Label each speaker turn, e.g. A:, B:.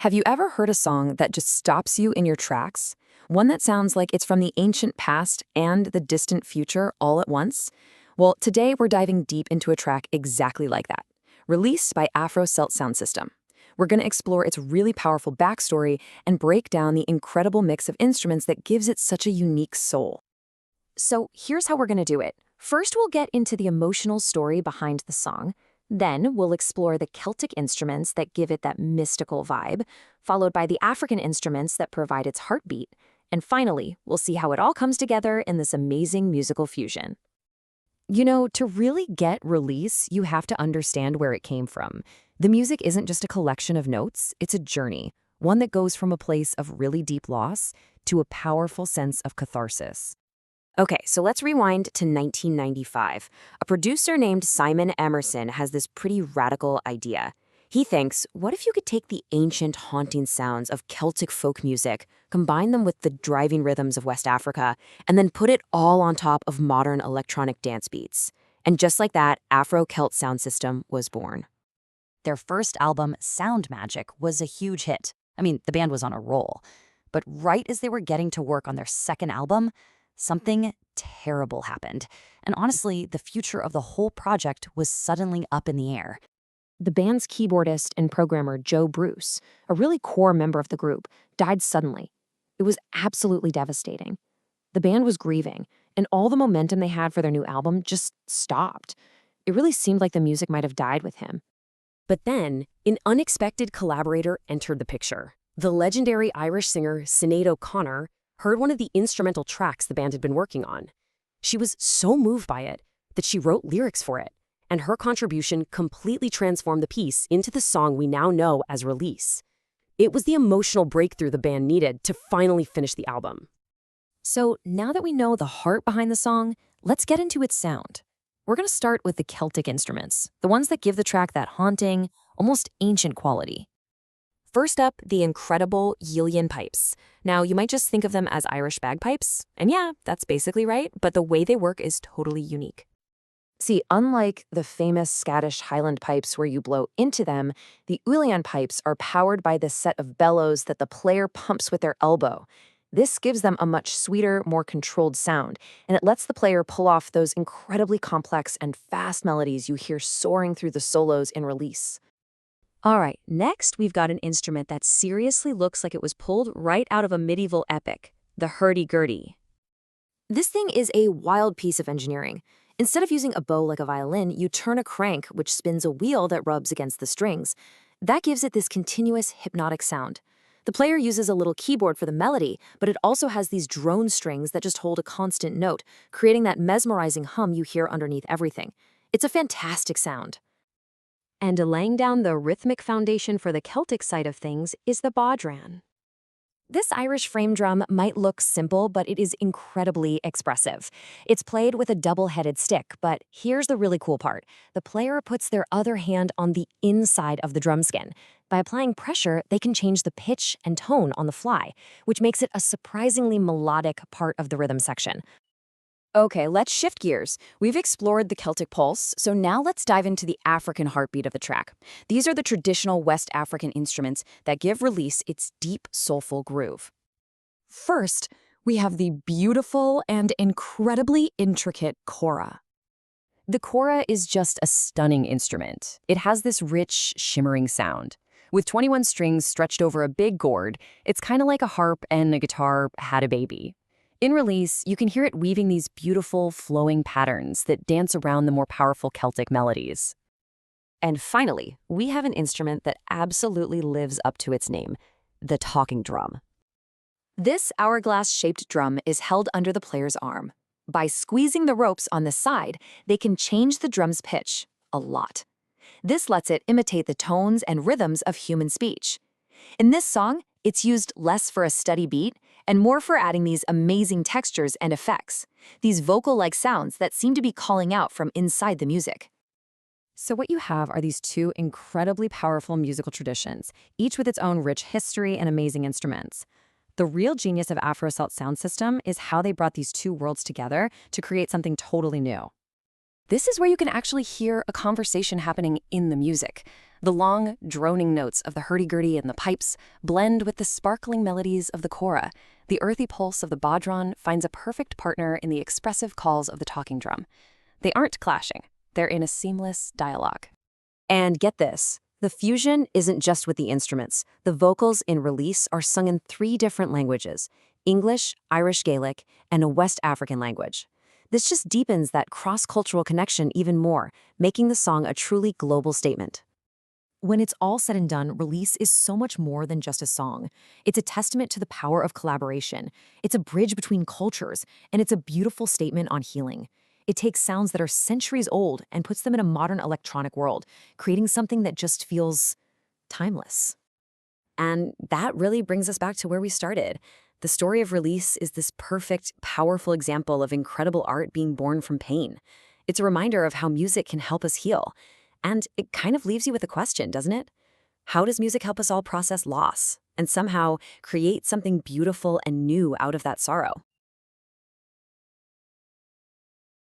A: Have you ever heard a song that just stops you in your tracks? One that sounds like it's from the ancient past and the distant future all at once? Well, today we're diving deep into a track exactly like that, released by Afro Celt sound system. We're going to explore its really powerful backstory and break down the incredible mix of instruments that gives it such a unique soul. So here's how we're going to do it. First, we'll get into the emotional story behind the song. Then we'll explore the Celtic instruments that give it that mystical vibe, followed by the African instruments that provide its heartbeat. And finally, we'll see how it all comes together in this amazing musical fusion. You know, to really get release, you have to understand where it came from. The music isn't just a collection of notes, it's a journey, one that goes from a place of really deep loss to a powerful sense of catharsis. Okay, so let's rewind to 1995. A producer named Simon Emerson has this pretty radical idea. He thinks, what if you could take the ancient haunting sounds of Celtic folk music, combine them with the driving rhythms of West Africa, and then put it all on top of modern electronic dance beats? And just like that, Afro Celt sound system was born.
B: Their first album, Sound Magic, was a huge hit. I mean, the band was on a roll. But right as they were getting to work on their second album, something terrible happened. And honestly, the future of the whole project was suddenly up in the air.
A: The band's keyboardist and programmer Joe Bruce, a really core member of the group, died suddenly. It was absolutely devastating. The band was grieving, and all the momentum they had for their new album just stopped. It really seemed like the music might have died with him. But then, an unexpected collaborator entered the picture. The legendary Irish singer Sinead O'Connor heard one of the instrumental tracks the band had been working on. She was so moved by it that she wrote lyrics for it, and her contribution completely transformed the piece into the song we now know as Release. It was the emotional breakthrough the band needed to finally finish the album. So now that we know the heart behind the song, let's get into its sound. We're going to start with the Celtic instruments, the ones that give the track that haunting, almost ancient quality. First up, the incredible uilleann pipes. Now, you might just think of them as Irish bagpipes, and yeah, that's basically right, but the way they work is totally unique. See, unlike the famous Scottish Highland pipes where you blow into them, the uilleann pipes are powered by this set of bellows that the player pumps with their elbow. This gives them a much sweeter, more controlled sound, and it lets the player pull off those incredibly complex and fast melodies you hear soaring through the solos in Release. All right, next we've got an instrument that seriously looks like it was pulled right out of a medieval epic, the hurdy-gurdy. This thing is a wild piece of engineering. Instead of using a bow like a violin, you turn a crank which spins a wheel that rubs against the strings. That gives it this continuous hypnotic sound. The player uses a little keyboard for the melody, but it also has these drone strings that just hold a constant note, creating that mesmerizing hum you hear underneath everything. It's a fantastic sound. And laying down the rhythmic foundation for the Celtic side of things is the bodhran. This Irish frame drum might look simple, but it is incredibly expressive. It's played with a double-headed stick, but here's the really cool part. The player puts their other hand on the inside of the drum skin. By applying pressure, they can change the pitch and tone on the fly, which makes it a surprisingly melodic part of the rhythm section. Okay, let's shift gears. We've explored the Celtic pulse, so now let's dive into the African heartbeat of the track. These are the traditional West African instruments that give Release its deep, soulful groove. First, we have the beautiful and incredibly intricate kora. The kora is just a stunning instrument. It has this rich, shimmering sound. With 21 strings stretched over a big gourd, it's kind of like a harp and a guitar had a baby. In Release, you can hear it weaving these beautiful, flowing patterns that dance around the more powerful Celtic melodies. And finally, we have an instrument that absolutely lives up to its name, the talking drum. This hourglass-shaped drum is held under the player's arm. By squeezing the ropes on the side, they can change the drum's pitch a lot. This lets it imitate the tones and rhythms of human speech. In this song, it's used less for a steady beat and more for adding these amazing textures and effects, these vocal-like sounds that seem to be calling out from inside the music. So what you have are these two incredibly powerful musical traditions, each with its own rich history and amazing instruments. The real genius of Afro Celt sound system is how they brought these two worlds together to create something totally new. This is where you can actually hear a conversation happening in the music.
C: The long, droning notes of the hurdy-gurdy and the pipes blend with the sparkling melodies of the kora. The earthy pulse of the bodhran finds a perfect partner in the expressive calls of the talking drum. They aren't clashing. They're in a seamless dialogue.
A: And get this, the fusion isn't just with the instruments. The vocals in Release are sung in 3 different languages: English, Irish Gaelic, and a West African language. This just deepens that cross-cultural connection even more, making the song a truly global statement. When it's all said and done, Release is so much more than just a song. It's a testament to the power of collaboration. It's a bridge between cultures, and it's a beautiful statement on healing. It takes sounds that are centuries old and puts them in a modern electronic world, creating something that just feels timeless. And that really brings us back to where we started. The story of Release is this perfect, powerful example of incredible art being born from pain. It's a reminder of how music can help us heal. And it kind of leaves you with a question, doesn't it? How does music help us all process loss and somehow create something beautiful and new out of that sorrow?